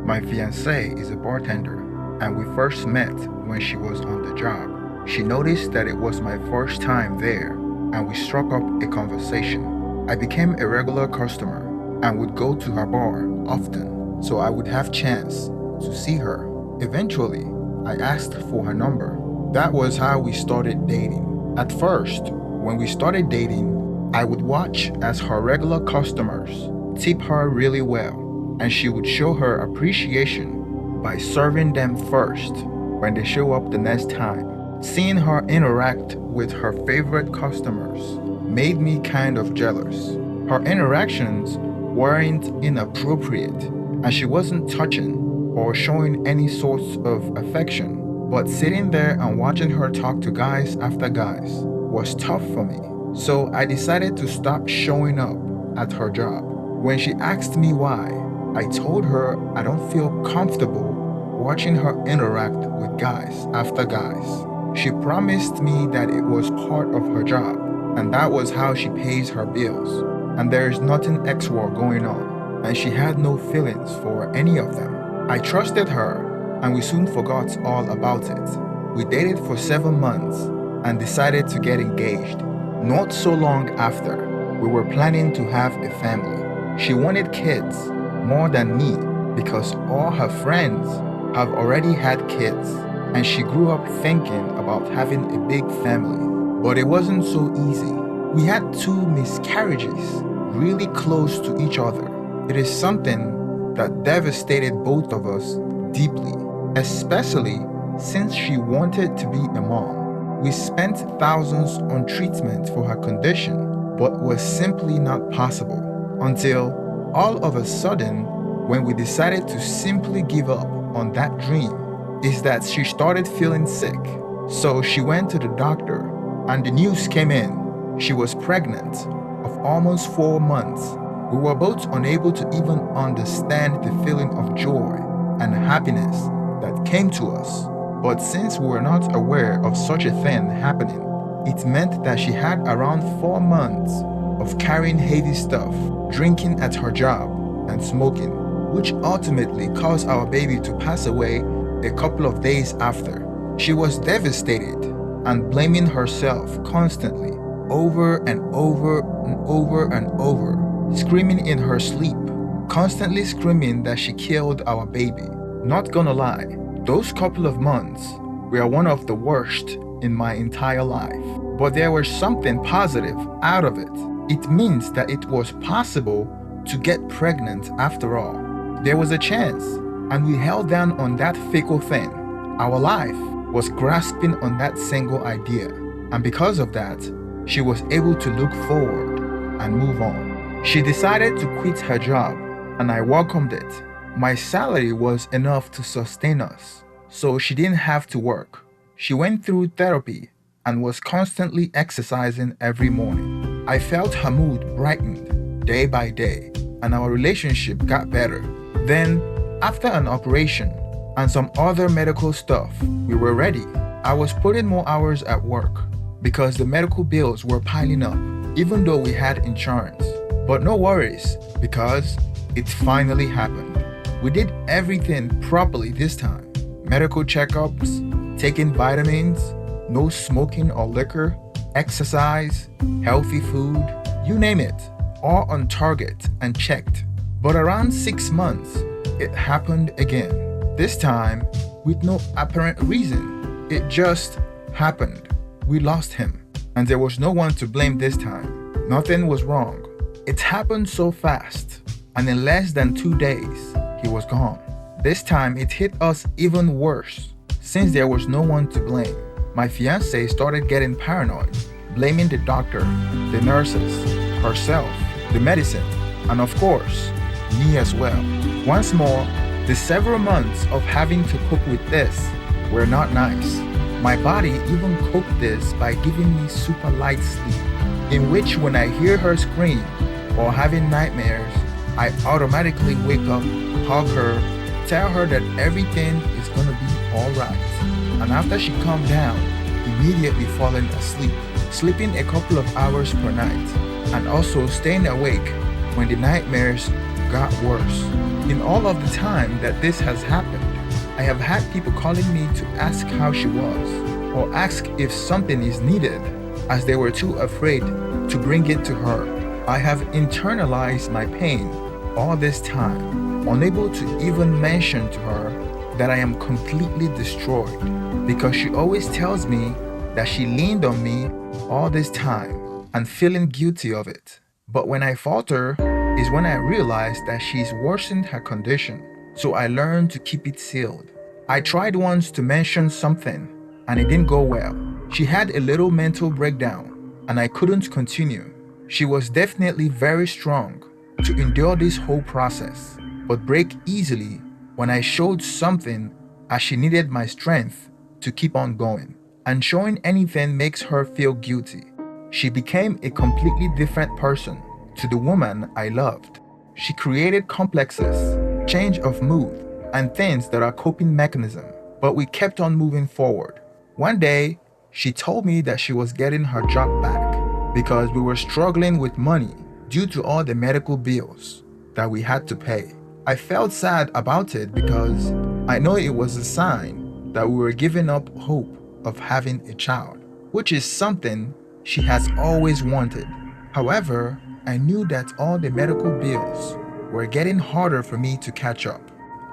My fiancée is a bartender, and we first met when she was on the job. She noticed that it was my first time there, and we struck up a conversation. I became a regular customer and would go to her bar often, so I would have chance to see her. Eventually, I asked for her number. That was how we started dating. At first, when we started dating, I would watch as her regular customers tip her really well, and she would show her appreciation by serving them first when they show up the next time. Seeing her interact with her favorite customers made me kind of jealous. Her interactions weren't inappropriate, and she wasn't touching or showing any sorts of affection. But sitting there and watching her talk to guys after guys was tough for me. So I decided to stop showing up at her job. When she asked me why, I told her I don't feel comfortable watching her interact with guys after guys. She promised me that it was part of her job, and that was how she pays her bills, and there is nothing extra going on, and she had no feelings for any of them. I trusted her, and we soon forgot all about it. We dated for 7 months and decided to get engaged. Not so long after, we were planning to have a family. She wanted kids more than me because all her friends have already had kids, and she grew up thinking about having a big family. But it wasn't so easy. We had 2 miscarriages really close to each other. It is something that devastated both of us deeply, especially since she wanted to be a mom. We spent thousands on treatment for her condition, but was simply not possible until all of a sudden, when we decided to simply give up on that dream, is that she started feeling sick. So she went to the doctor, and the news came in. She was pregnant of almost 4 months. We were both unable to even understand the feeling of joy and happiness that came to us. But since we were not aware of such a thing happening, it meant that she had around 4 months of carrying heavy stuff, drinking at her job, and smoking, which ultimately caused our baby to pass away a couple of days after. She was devastated and blaming herself constantly, over and over and over and over, screaming in her sleep, constantly screaming that she killed our baby. Not gonna lie, those couple of months were one of the worst in my entire life. But there was something positive out of it. It means that it was possible to get pregnant after all. There was a chance, and we held down on that fickle thing. Our life was grasping on that single idea, and because of that, she was able to look forward and move on. She decided to quit her job, and I welcomed it. My salary was enough to sustain us, so she didn't have to work. She went through therapy and was constantly exercising every morning. I felt her mood brightened day by day, and our relationship got better. Then, after an operation and some other medical stuff, we were ready. I was putting more hours at work because the medical bills were piling up, even though we had insurance. But no worries, because it finally happened. We did everything properly this time. Medical checkups, taking vitamins, no smoking or liquor, exercise, healthy food, you name it, all on target and checked. But around 6 months, it happened again. This time, with no apparent reason. It just happened. We lost him, and there was no one to blame this time. Nothing was wrong. It happened so fast, and in less than 2 days, he was gone. This time, it hit us even worse, since there was no one to blame. My fiancée started getting paranoid, blaming the doctor, the nurses, herself, the medicine, and of course, me as well. Once more, the several months of having to cope with this were not nice. My body even coped this by giving me super light sleep, in which when I hear her scream or having nightmares, I automatically wake up, hug her, tell her that everything is gonna be alright. And after she calmed down, immediately falling asleep, sleeping a couple of hours per night, and also staying awake when the nightmares got worse. In all of the time that this has happened, I have had people calling me to ask how she was or ask if something is needed as they were too afraid to bring it to her. I have internalized my pain all this time, unable to even mention to her that I am completely destroyed because she always tells me that she leaned on me all this time and feeling guilty of it. But when I falter is when I realize that she's worsened her condition, so I learned to keep it sealed. I tried once to mention something and it didn't go well. She had a little mental breakdown and I couldn't continue. She was definitely very strong to endure this whole process, but break easily when I showed something as she needed my strength to keep on going. And showing anything makes her feel guilty. She became a completely different person to the woman I loved. She created complexes, change of mood, and things that are coping mechanism, but we kept on moving forward. One day, she told me that she was getting her job back because we were struggling with money due to all the medical bills that we had to pay. I felt sad about it because I know it was a sign that we were giving up hope of having a child, which is something she has always wanted. However, I knew that all the medical bills were getting harder for me to catch up.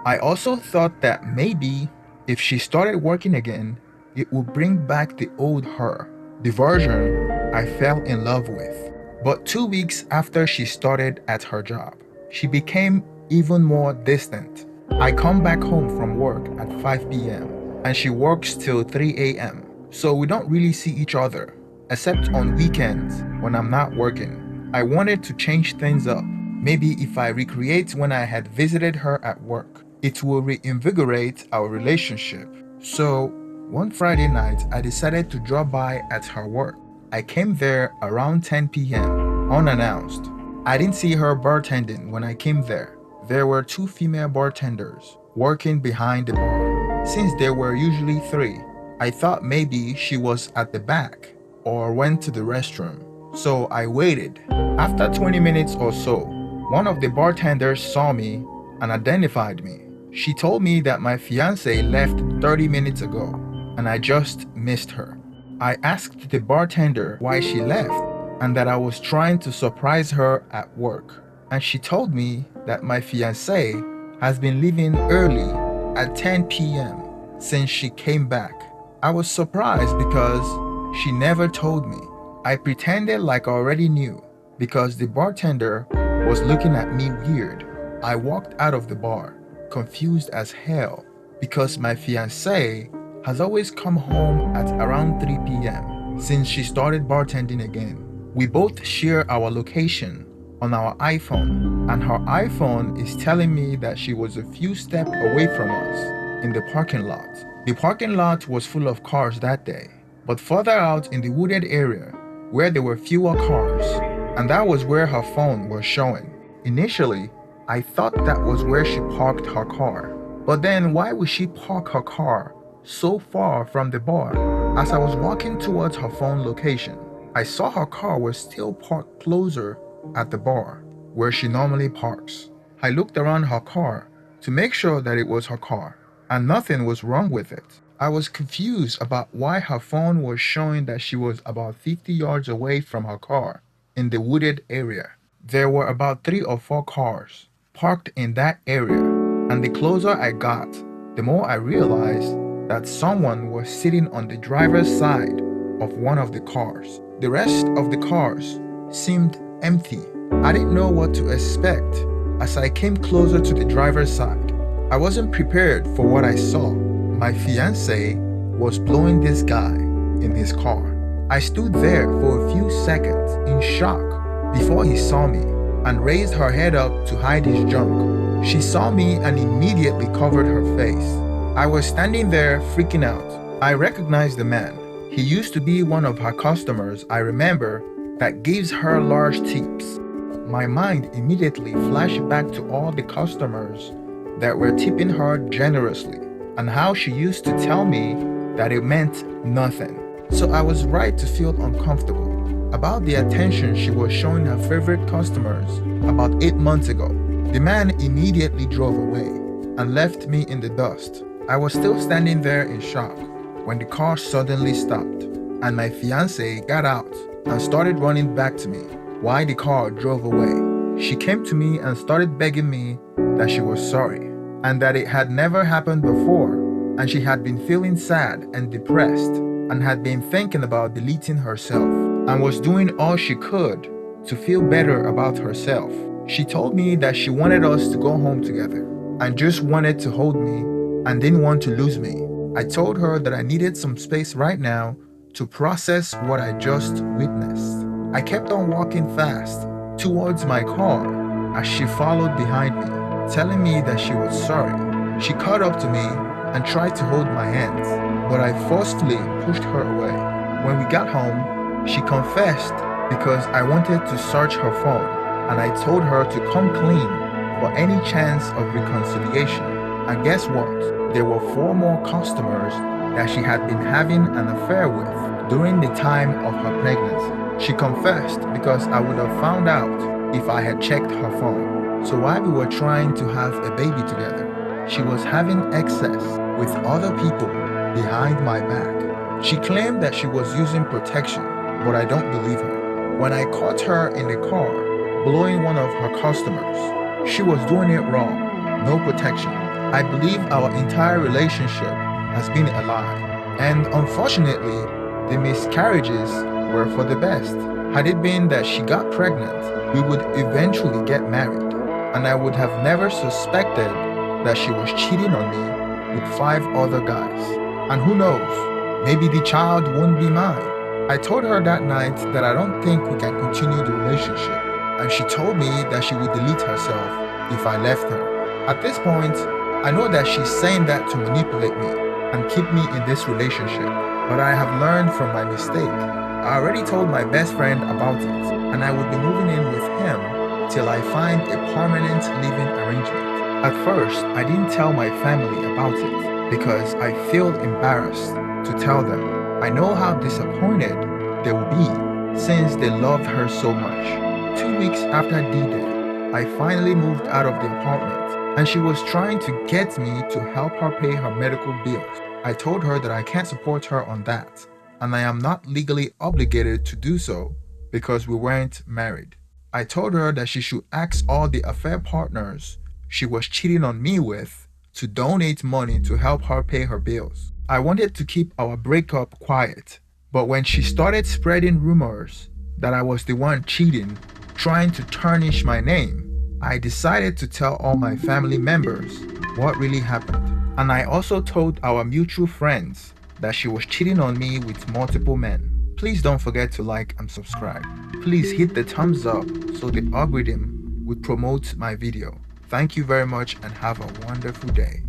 I also thought that maybe if she started working again, it would bring back the old her, the version I fell in love with. But 2 weeks after she started at her job, she became even more distant. I come back home from work at 5 p.m. and she works till 3 a.m. So we don't really see each other, except on weekends when I'm not working. I wanted to change things up. Maybe if I recreate when I had visited her at work, it will reinvigorate our relationship. So one Friday night, I decided to drop by at her work. I came there around 10 p.m. unannounced. I didn't see her bartending when I came there. There were 2 female bartenders working behind the bar. Since there were usually 3, I thought maybe she was at the back or went to the restroom. So I waited. After 20 minutes or so, one of the bartenders saw me and identified me. She told me that my fiancée left 30 minutes ago and I just missed her. I asked the bartender why she left and that I was trying to surprise her at work. And she told me that my fiancé has been leaving early at 10 p.m. since she came back. I was surprised because she never told me. I pretended like I already knew because the bartender was looking at me weird. I walked out of the bar, confused as hell, because my fiancée has always come home at around 3 p.m. since she started bartending again. We both share our location on our iPhone, and her iPhone is telling me that she was a few steps away from us in the parking lot. The parking lot was full of cars that day, but further out in the wooded area where there were fewer cars, and that was where her phone was showing. Initially, I thought that was where she parked her car. But then why would she park her car so far from the bar? As I was walking towards her phone location, I saw her car was still parked closer at the bar where she normally parks. I looked around her car to make sure that it was her car, and nothing was wrong with it. I was confused about why her phone was showing that she was about 50 yards away from her car in the wooded area. There were about 3 or 4 cars parked in that area, and the closer I got, the more I realized that someone was sitting on the driver's side of one of the cars. The rest of the cars seemed empty. I didn't know what to expect as I came closer to the driver's side. I wasn't prepared for what I saw. My fiancé was blowing this guy in his car. I stood there for a few seconds in shock before he saw me and raised her head up to hide his junk. She saw me and immediately covered her face. I was standing there freaking out. I recognized the man. He used to be one of her customers I remember that gives her large tips. My mind immediately flashed back to all the customers that were tipping her generously and how she used to tell me that it meant nothing. So I was right to feel uncomfortable about the attention she was showing her favorite customers about 8 months ago. The man immediately drove away and left me in the dust. I was still standing there in shock when the car suddenly stopped and my fiancée got out and started running back to me while the car drove away. She came to me and started begging me that she was sorry and that it had never happened before, and she had been feeling sad and depressed and had been thinking about deleting herself and was doing all she could to feel better about herself. She told me that she wanted us to go home together and just wanted to hold me and didn't want to lose me. I told her that I needed some space right now to process what I just witnessed. I kept on walking fast towards my car as she followed behind me, telling me that she was sorry. She caught up to me and tried to hold my hands, but I forcefully pushed her away. When we got home, she confessed because I wanted to search her phone, and I told her to come clean for any chance of reconciliation. And guess what? There were 4 more customers that she had been having an affair with during the time of her pregnancy. She confessed because I would have found out if I had checked her phone. So while we were trying to have a baby together, she was having excess with other people behind my back. She claimed that she was using protection, but I don't believe her. When I caught her in the car blowing one of her customers, she was doing it wrong. No protection. I believe our entire relationship has been a lie. And unfortunately, the miscarriages were for the best. Had it been that she got pregnant, we would eventually get married, and I would have never suspected that she was cheating on me with 5 other guys. And who knows, maybe the child won't be mine. I told her that night that I don't think we can continue the relationship, and she told me that she would delete herself if I left her. At this point, I know that she's saying that to manipulate me and keep me in this relationship, but I have learned from my mistake. I already told my best friend about it, and I would be moving in with him till I find a permanent living arrangement. At first, I didn't tell my family about it because I feel embarrassed to tell them. I know how disappointed they will be since they loved her so much. 2 weeks after D-Day, I finally moved out of the apartment, and she was trying to get me to help her pay her medical bills. I told her that I can't support her on that, and I am not legally obligated to do so because we weren't married. I told her that she should ask all the affair partners she was cheating on me with to donate money to help her pay her bills. I wanted to keep our breakup quiet, but when she started spreading rumors that I was the one cheating, trying to tarnish my name, I decided to tell all my family members what really happened. And I also told our mutual friends that she was cheating on me with multiple men. Please don't forget to like and subscribe. Please hit the thumbs up so the algorithm would promote my video. Thank you very much and have a wonderful day.